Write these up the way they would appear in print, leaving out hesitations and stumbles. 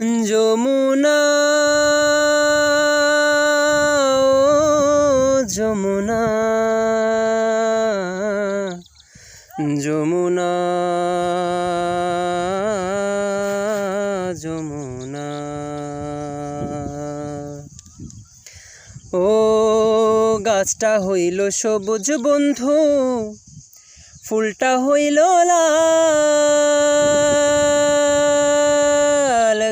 যমুনা যমুনা যমুনা যমুনা ও গাছটা হইল সবুজ বন্ধু, ফুলটা হইল লাল।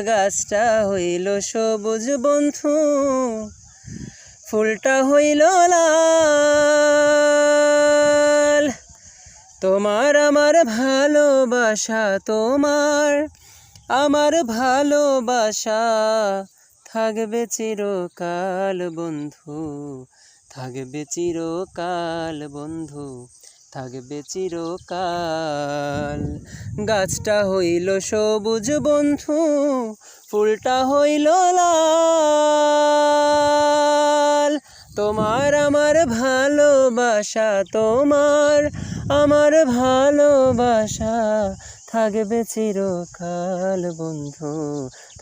গাছটা হইল সবুজ বন্ধু, ফুলটা হইল লাল। তোমার আমার ভালোবাসা, তোমার আমার ভালোবাসা থাকবে চিরকাল বন্ধু, থাকবে চিরকাল বন্ধু, থাকবে চিরকাল। গাছটা হইল সবুজ বন্ধু, ফুলটা হইল লাল। তোমার আমার ভালোবাসা, তোমার আমার ভালোবাসা থাকবে চিরকাল বন্ধু,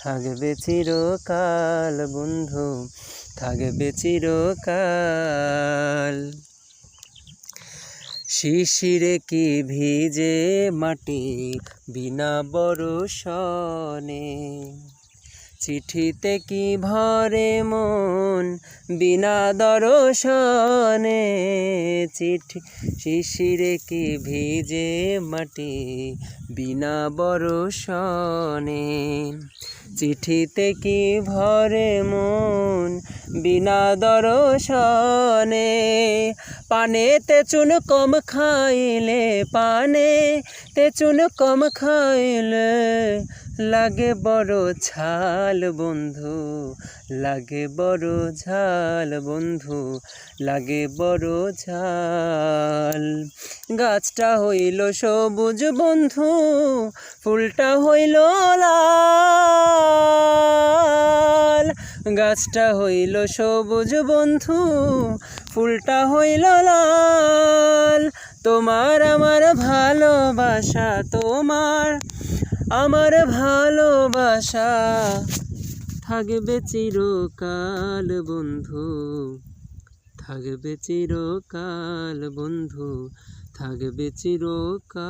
থাকবে চিরকাল বন্ধু, থাকবে চিরকাল। শিশিরে কি ভিজে মাটি বিনা বরষণে, চিঠিতে কি ভরে মন বিনা দর্শনে। শিশিরে কি ভিজে মাটি বিনা বরষণে, চিঠিতে কি ভরে মন বিনা দর্শনে। পানেতে চুন কম খাইলে, পানেতে চুন কম খাইলে লাগে বড় ঝাল বন্ধু, লাগে বড় ঝাল বন্ধু, লাগে বড় ঝাল। গাছটা হইল সবুজ বন্ধু, ফুলটা হইল লাল। গাছটা হইল সবুজ বন্ধু, ফুলটা হইল লাল। তোমার আমার ভালোবাসা, তোমার আমার ভালোবাসা থাকবে চিরকাল বন্ধু, থাকবে চিরকাল বন্ধু, থাকবে চিরকাল।